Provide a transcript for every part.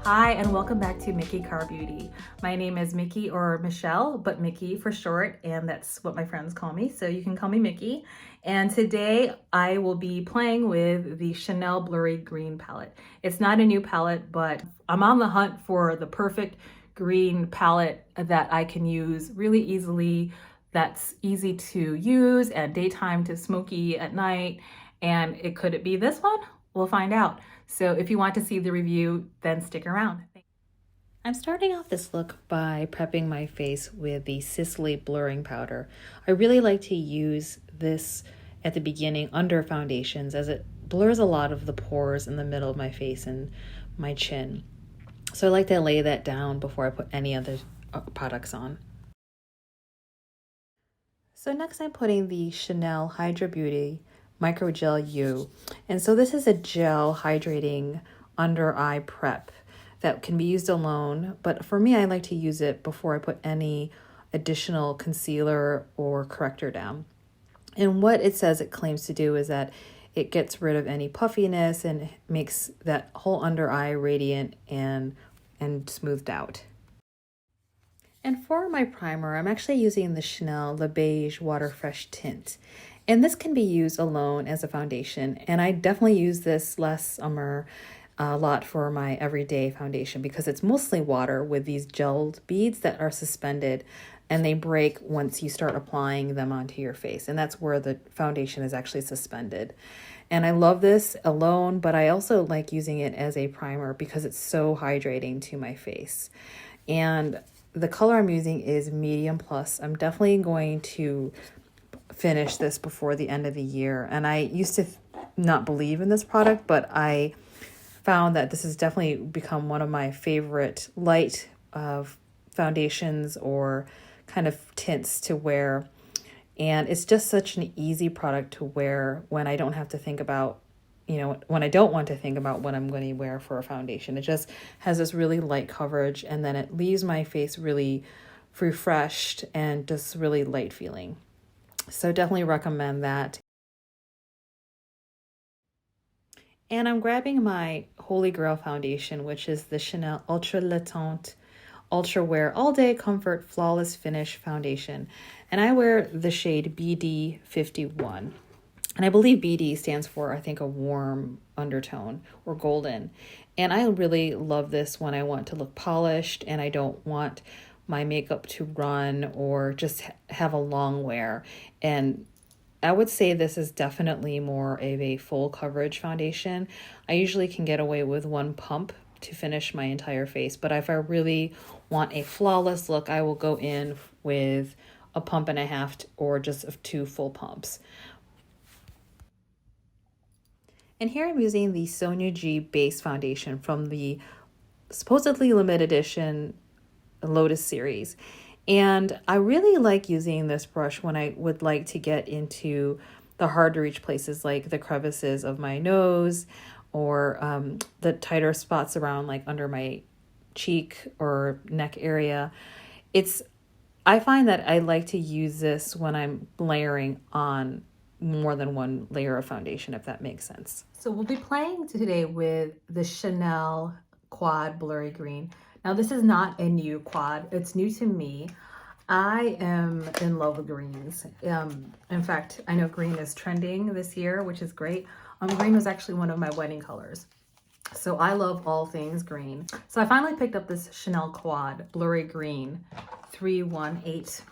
Hi, and welcome back to Mickey Car Beauty. My name is Mickey or Michelle, but Mickey for short, and that's what my friends call me, so you can call me Mickey. And today I will be playing with the Chanel Blurry Green palette. It's not a new palette, but I'm on the hunt for the perfect green palette that I can use really easily, that's easy to use at daytime to smoky at night. And could it be this one? We'll find out. So if you want to see the review, then stick around. I'm starting off this look by prepping my face with the Sisley blurring powder. I really like to use this at the beginning under foundations as it blurs a lot of the pores in the middle of my face and my chin. So I like to lay that down before I put any other products on. So next I'm putting the Chanel Hydra Beauty Micro Gel U. And so this is a gel hydrating under eye prep that can be used alone, but for me I like to use it before I put any additional concealer or corrector down. And what it says it claims to do is that it gets rid of any puffiness and makes that whole under eye radiant and smoothed out. And for my primer, I'm actually using the Chanel Le Beige Water Fresh Tint. And this can be used alone as a foundation. And I definitely use this last summer a lot for my everyday foundation because it's mostly water with these gelled beads that are suspended and they break once you start applying them onto your face. And that's where the foundation is actually suspended. And I love this alone, but I also like using it as a primer because it's so hydrating to my face. And the color I'm using is medium plus. I'm definitely going to finish this before the end of the year. And I used to not believe in this product, but I found that this has definitely become one of my favorite light foundations or kind of tints to wear. And it's just such an easy product to wear when I don't have to think about, when I don't want to think about what I'm going to wear for a foundation. It just has this really light coverage and then it leaves my face really refreshed and just really light feeling. So definitely recommend that. And I'm grabbing my Holy Grail foundation, which is the Chanel Ultra Le Teint Ultra Wear All Day Comfort Flawless Finish Foundation. And I wear the shade BD51. And I believe BD stands for, I think, a warm undertone or golden. And I really love this when I want to look polished and I don't want my makeup to run or just have a long wear. And I would say this is definitely more of a full coverage foundation. I usually can get away with one pump to finish my entire face, but if I really want a flawless look, I will go in with a pump and a half or just 2 full pumps. And here I'm using the Sonia G Base Foundation from the supposedly limited edition Lotus series. And I really like using this brush when I would like to get into the hard to reach places like the crevices of my nose or the tighter spots around like under my cheek or neck area. I find that I like to use this when I'm layering on more than one layer of foundation, if that makes sense. So we'll be playing today with the Chanel Quad Blurry Green. Now this is not a new quad, it's new to me. I am in love with greens. In fact, I know green is trending this year, which is great. Green was actually one of my wedding colors. So I love all things green. So I finally picked up this Chanel Quad Blurry Green 318.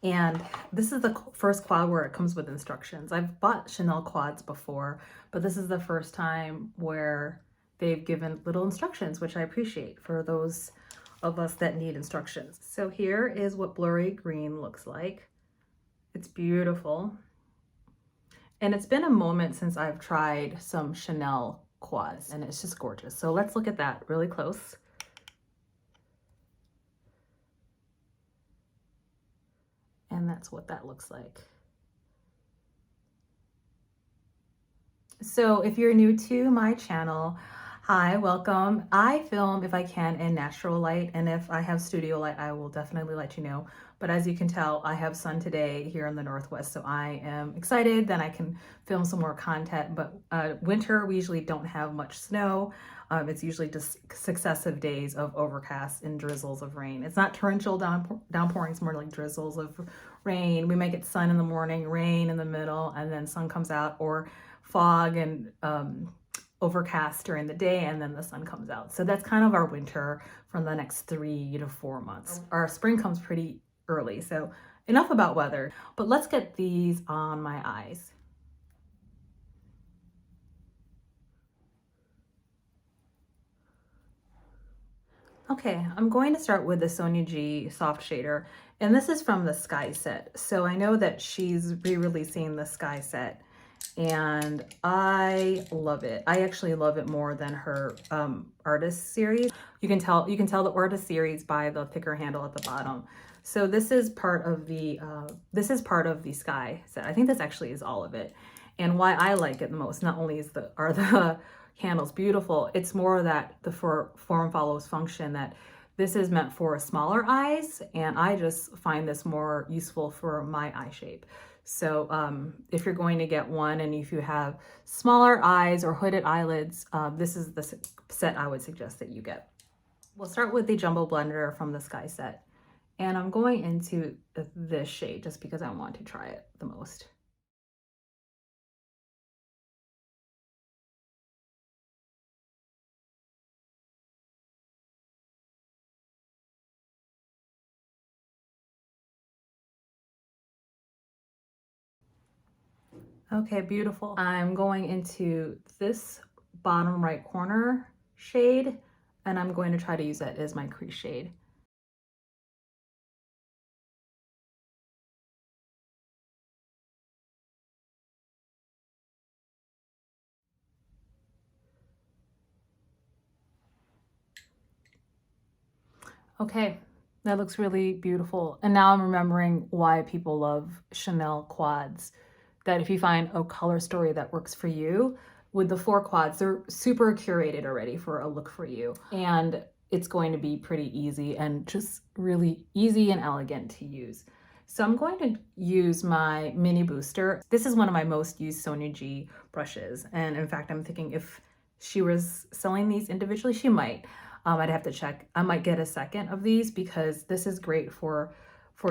And this is the first quad where it comes with instructions. I've bought Chanel quads before, but this is the first time where they've given little instructions, which I appreciate for those of us that need instructions. So here is what Blurry Green looks like. It's beautiful. And it's been a moment since I've tried some Chanel quads and it's just gorgeous. So let's look at that really close. And that's what that looks like. So if you're new to my channel, Hi, welcome. I film if I can in natural light, and if I have studio light, I will definitely let you know. But as you can tell, I have sun today here in the Northwest, so I am excited that I can film some more content. But winter, we usually don't have much snow. It's usually just successive days of overcast and drizzles of rain. It's not torrential downpouring, it's more like drizzles of rain. We might get sun in the morning, rain in the middle, and then sun comes out, or fog and overcast during the day, and then the sun comes out. So that's kind of our winter from the next 3 to 4 months. Our spring comes pretty early. So enough about weather, but let's get these on my eyes. Okay, I'm going to start with the Sonia G Soft Shader, and this is from the Sky set. So I know that she's re-releasing the Sky set, and I love it. I actually love it more than her artist series. You can tell the artist series by the thicker handle at the bottom. So this is part of the Sky set. I think this actually is all of it. And why I like it the most, not only are the handles beautiful, it's more that the form follows function, that this is meant for smaller eyes, and I just find this more useful for my eye shape. So if you're going to get one, and if you have smaller eyes or hooded eyelids, this is the set I would suggest that you get. We'll start with the Jumbo Blender from the Sky set. And I'm going into this shade just because I want to try it the most. Okay, beautiful. I'm going into this bottom right corner shade, and I'm going to try to use that as my crease shade. Okay, that looks really beautiful. And now I'm remembering why people love Chanel quads. That if you find a color story that works for you, with the 4 quads, they're super curated already for a look for you. And it's going to be pretty easy and just really easy and elegant to use. So I'm going to use my mini booster. This is one of my most used Sonia G brushes. And in fact, I'm thinking if she was selling these individually, she might. I'd have to check. I might get a second of these because this is great for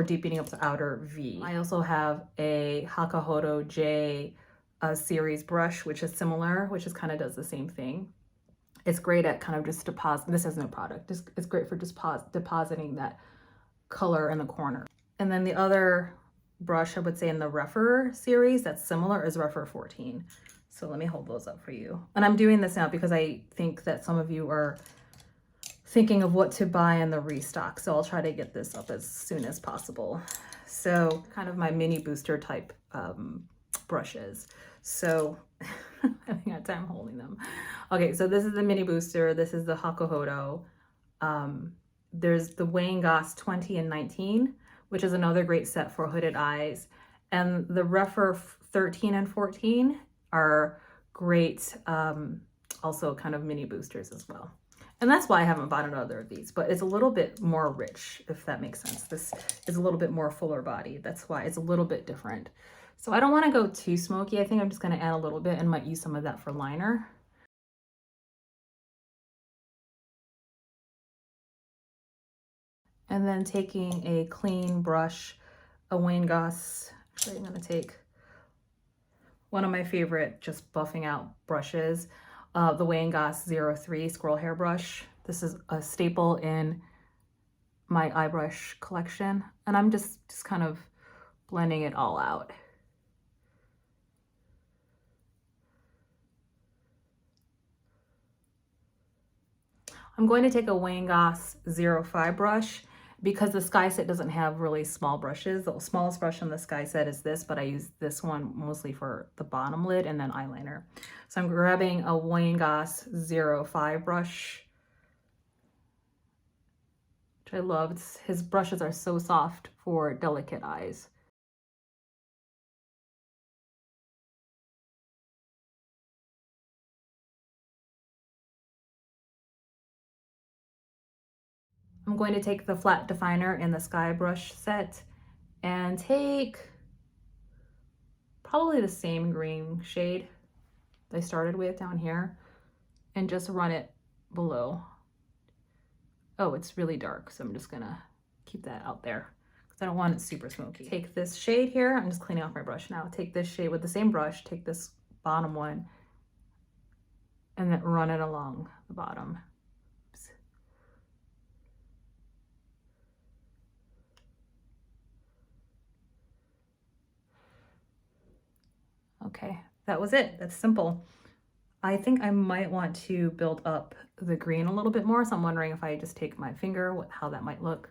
deepening up the outer V. I also have a Hakuhodo J series brush, which is similar, which is kind of does the same thing. It's great at kind of just this has no product. It's great for just depositing that color in the corner. And then the other brush I would say in the Refer series that's similar is Refer 14. So let me hold those up for you. And I'm doing this now because I think that some of you are thinking of what to buy in the restock. So I'll try to get this up as soon as possible. So kind of my mini booster type brushes. So I haven't got time holding them. Okay, so this is the mini booster. This is the Hakuhodo. There's the Wayne Goss 20 and 19, which is another great set for hooded eyes. And the Refer 13 and 14 are great, also kind of mini boosters as well. And that's why I haven't bought another of these, but it's a little bit more rich, if that makes sense. This is a little bit more fuller body. That's why it's a little bit different. So I don't want to go too smoky. I think I'm just going to add a little bit and might use some of that for liner. And then taking a clean brush, a Wayne Goss. Actually, I'm going to take one of my favorite just buffing out brushes, the Wayne Goss 03 Squirrel Hair Brush. This is a staple in my eye brush collection, and I'm just kind of blending it all out. I'm going to take a Wayne Goss 05 brush because the Sky set doesn't have really small brushes. The smallest brush on the Sky set is this, but I use this one mostly for the bottom lid and then eyeliner. So I'm grabbing a Wayne Goss 05 brush, which I love. His brushes are so soft for delicate eyes. I'm going to take the flat definer in the Sky brush set and take probably the same green shade I started with down here and just run it below. Oh, it's really dark, so I'm just gonna keep that out there because I don't want it super smoky. Take this shade here, I'm just cleaning off my brush now. Take this shade with the same brush, take this bottom one, and then run it along the bottom. Oops. Okay, that was it. That's simple. I think I might want to build up the green a little bit more, so I'm wondering if I just take my finger, how that might look.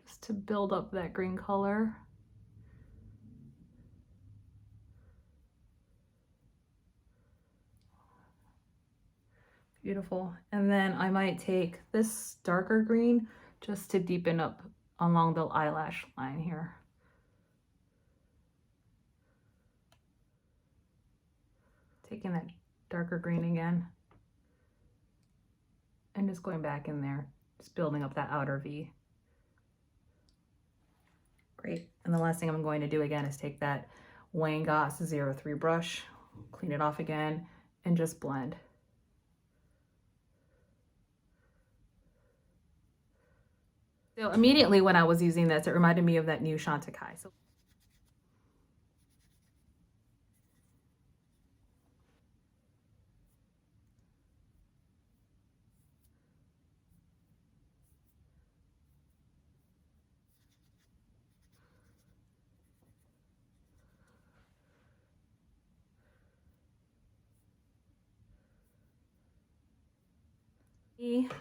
Just to build up that green color. Beautiful. And then I might take this darker green just to deepen up along the eyelash line here. Taking that darker green again and just going back in there, just building up that outer V. Great. And the last thing I'm going to do again is take that Wayne Goss 03 brush, clean it off again, and just blend. So immediately when I was using this, it reminded me of that new Chantecaille. So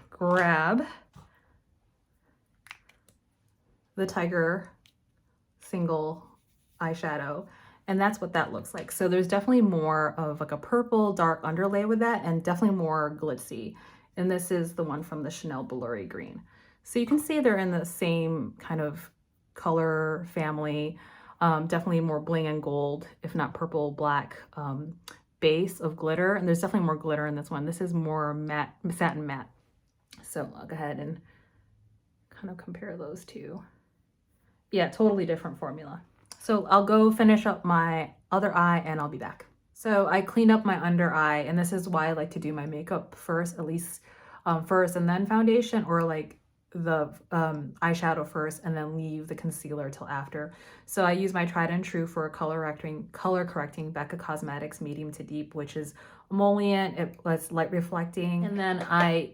grab the Tiger single eyeshadow, and that's what that looks like. So there's definitely more of like a purple dark underlay with that, and definitely more glitzy. And this is the one from the Chanel Blurry Green. So you can see they're in the same kind of color family, definitely more bling and gold, if not purple black base of glitter. And there's definitely more glitter in this one. This is more matte, satin matte. So I'll go ahead and kind of compare those two. Yeah, totally different formula. So I'll go finish up my other eye and I'll be back. So I cleaned up my under eye, and this is why I like to do my makeup first, at least first, and then foundation, or like the eyeshadow first and then leave the concealer till after. So I use my tried and true for color correcting Becca Cosmetics medium to deep, which is emollient, it's light reflecting. And then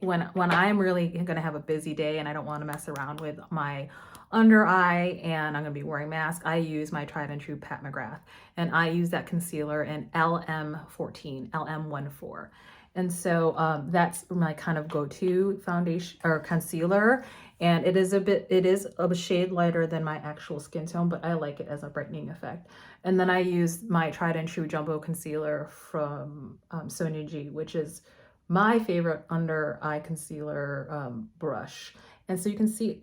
when I'm really gonna have a busy day and I don't want to mess around with my under eye and I'm gonna be wearing mask, I use my tried and true Pat McGrath, and I use that concealer in LM14. And so that's my kind of go-to foundation or concealer, and it is a shade lighter than my actual skin tone, but I like it as a brightening effect. And then I use my tried and true jumbo concealer from Sonia G, which is my favorite under eye concealer brush. And so you can see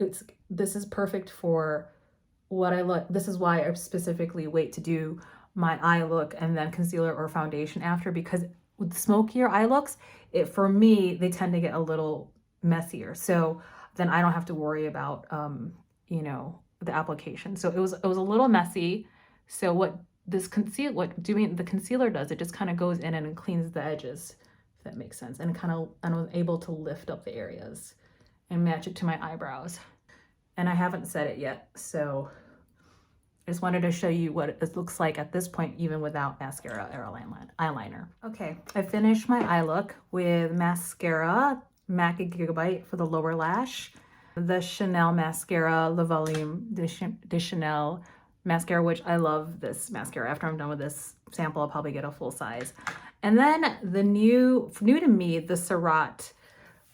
this is perfect for what I look. This is why I specifically wait to do my eye look and then concealer or foundation after, because with smokier eye looks, for me, they tend to get a little messier. So then I don't have to worry about, you know, the application. So it was a little messy. So what doing the concealer does, it just kind of goes in and cleans the edges, if that makes sense. And I was able to lift up the areas and match it to my eyebrows. And I haven't said it yet, so I just wanted to show you what it looks like at this point, even without mascara or eyeliner. Okay, I finished my eye look with mascara, MAC Gigabyte for the lower lash, the Chanel mascara, Le Volume de Chanel mascara, which I love this mascara. After I'm done with this sample, I'll probably get a full size. And then the new to me, the Surratt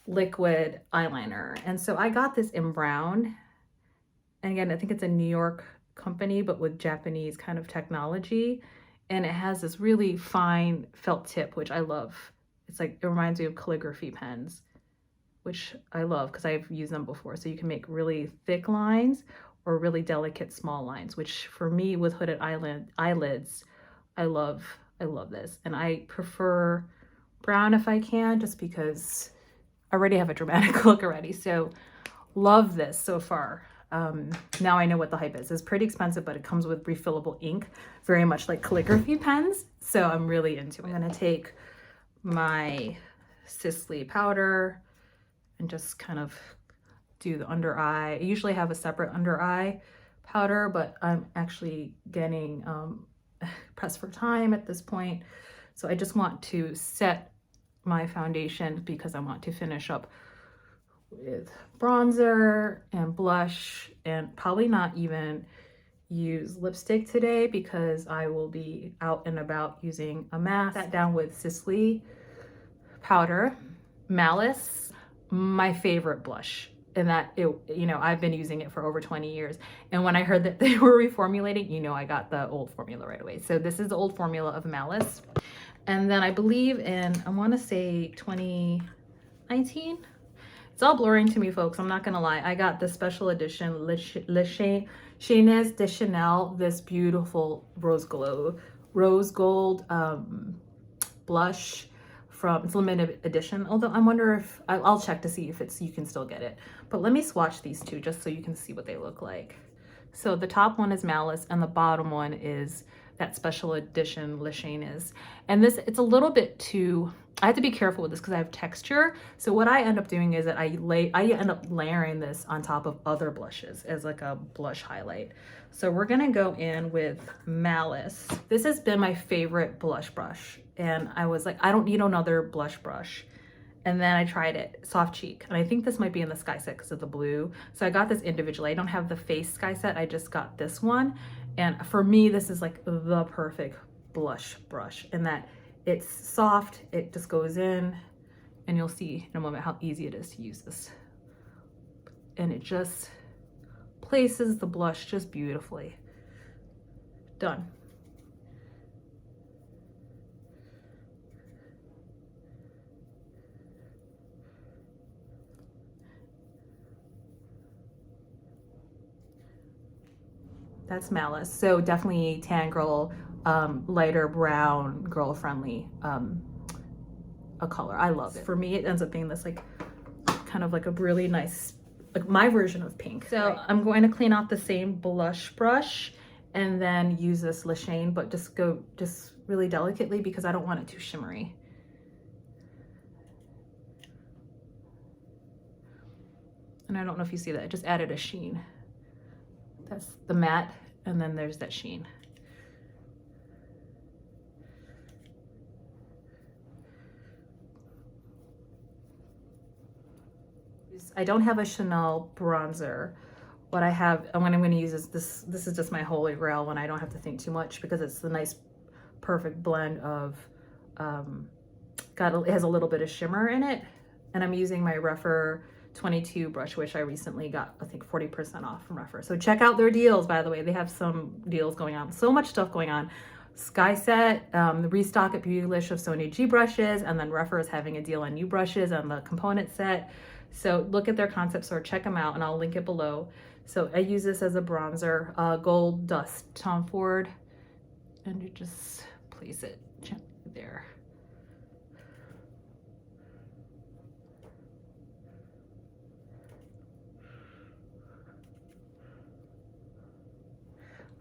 liquid eyeliner. And so I got this in brown. And again, I think it's a New York company, but with Japanese kind of technology. And it has this really fine felt tip, which I love. It's like, it reminds me of calligraphy pens, which I love because I've used them before. So you can make really thick lines or really delicate small lines, which for me with hooded eyelids, I love this. And I prefer brown if I can, just because I already have a dramatic look already. So love this so far. Now I know what the hype is. It's pretty expensive, but it comes with refillable ink, very much like calligraphy pens. So I'm really into it. I'm gonna take my Sisley powder and just kind of do the under eye. I usually have a separate under eye powder, but I'm actually getting pressed for time at this point. So I just want to set my foundation because I want to finish up with bronzer and blush, and probably not even use lipstick today because I will be out and about using a mask. Sat down with Sisley powder, Malice, my favorite blush, and that it, you know, I've been using it for over 20 years. And when I heard that they were reformulating, you know, I got the old formula right away. So this is the old formula of Malice. And then I believe in, I want to say 2019. It's all blurring to me, folks. I'm not gonna lie. I got the special edition Chanel de Chanel, this beautiful rose gold blush from, it's limited edition. Although I wonder if I'll check to see if it's, you can still get it. But let me swatch these two just so you can see what they look like. So the top one is Malice and the bottom one is that special edition Le Chanel. And this, it's a little bit too, I have to be careful with this because I have texture. So what I end up doing is that I end up layering this on top of other blushes as like a blush highlight. So we're gonna go in with Malice. This has been my favorite blush brush. And I was like, I don't need another blush brush. And then I tried it, Soft Cheek. And I think this might be in the Sky Set because of the blue. So I got this individually. I don't have the face Sky Set, I just got this one. And for me, this is like the perfect blush brush in that it's soft, it just goes in, and you'll see in a moment how easy it is to use this. And it just places the blush just beautifully. Done. That's Malice. So definitely tan girl, lighter brown, girl friendly a color. I love it. For me, it ends up being this like kind of like a really nice, like my version of pink. So right. I'm going to clean out the same blush brush and then use this Le Chanel, but just really delicately because I don't want it too shimmery. And I don't know if you see that, I just added a sheen. That's the matte, and then there's that sheen. I don't have a Chanel bronzer. What I have, and what I'm going to use is this. This is just my holy grail when I don't have to think too much because it's the nice, perfect blend of, it has a little bit of shimmer in it, and I'm using my Rephr 22 brush, which I recently got, I think 40% off from Rephr. So check out their deals, by the way. They have some deals going on. So much stuff going on. Sky Set, the restock at Beautylish of Sonia G brushes, and then Rephr is having a deal on new brushes on the component set. So look at their concept store, check them out, and I'll link it below. So I use this as a bronzer, Gold Dust Tom Ford, and you just place it gently there.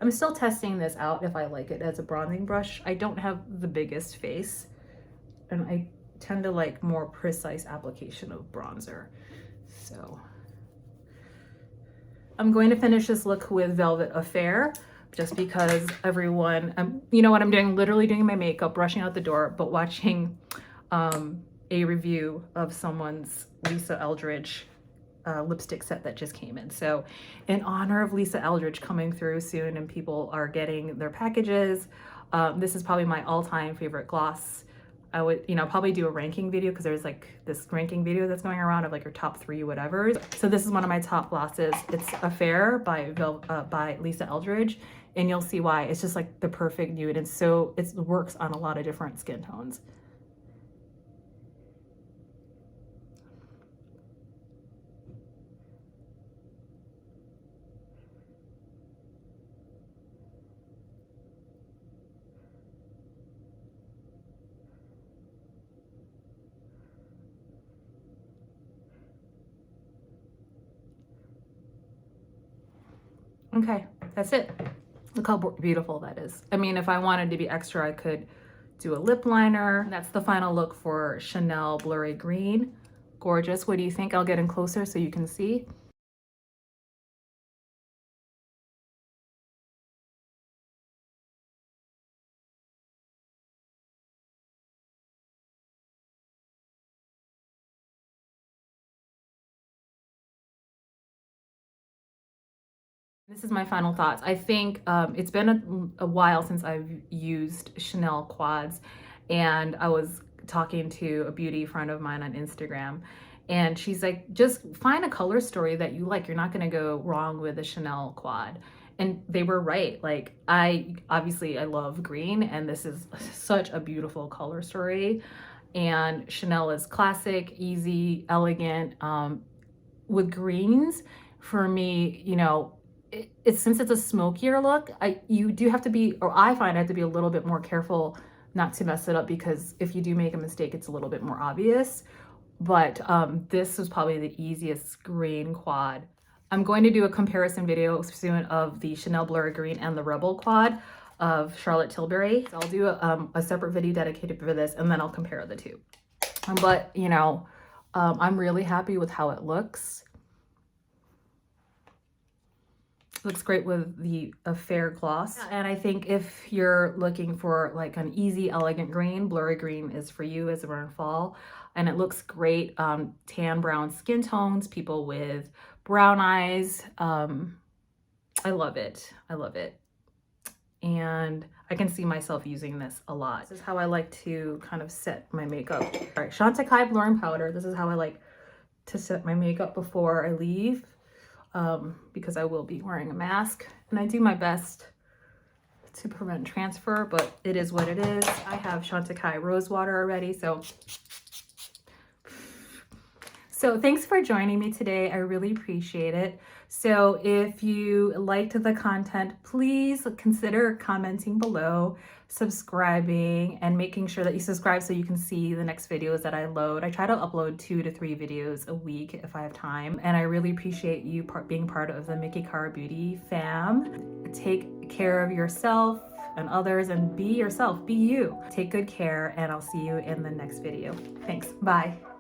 I'm still testing this out if I like it as a bronzing brush. I don't have the biggest face, and I tend to like more precise application of bronzer. So I'm going to finish this look with Velvet Affair just because everyone, you know what I'm doing? Literally doing my makeup, rushing out the door, but watching a review of someone's Lisa Eldridge lipstick set that just came in. So in honor of Lisa Eldridge coming through soon and people are getting their packages, this is probably my all-time favorite gloss. I would, you know, probably do a ranking video because there's like this ranking video that's going around of like your top 3 whatever. So this is one of my top glosses. It's Affair by Lisa Eldridge, and you'll see why. It's just like the perfect nude, and so it works on a lot of different skin tones. Okay, that's it. Look how beautiful that is. I mean, if I wanted to be extra, I could do a lip liner. That's the final look for Chanel Blurry Green. Gorgeous. What do you think? I'll get in closer so you can see. This is my final thoughts. I think it's been a while since I've used Chanel quads, and I was talking to a beauty friend of mine on Instagram, and she's like, just find a color story that you like. You're not going to go wrong with a Chanel quad. And they were right. Like, I love green, and this is such a beautiful color story. And Chanel is classic, easy, elegant. With greens, for me, you know, since it's a smokier look, you do have to be, or I find I have to be a little bit more careful not to mess it up, because if you do make a mistake, it's a little bit more obvious. But this was probably the easiest green quad. I'm going to do a comparison video soon of the Chanel Blurry Green and the Rebel quad of Charlotte Tilbury. So I'll do a separate video dedicated for this, and then I'll compare the two. But, you know, I'm really happy with how it looks. Looks great with the fair gloss. And I think if you're looking for like an easy, elegant green, Blurry Green is for you as we're in fall. And it looks great, tan brown skin tones, people with brown eyes. I love it. I love it. And I can see myself using this a lot. This is how I like to kind of set my makeup. All right, Chantecaille blurring powder. This is how I like to set my makeup before I leave. Because I will be wearing a mask, and I do my best to prevent transfer, but it is what it is. I have Chantecaille rose water already, so thanks for joining me today. I really appreciate it. So if you liked the content, please consider commenting below, subscribing, and making sure that you subscribe so you can see the next videos that I load. I try to upload 2 to 3 videos a week if I have time. And I really appreciate you being part of the Mickey Cara Beauty fam. Take care of yourself and others, and be yourself, be you. Take good care, and I'll see you in the next video. Thanks, bye.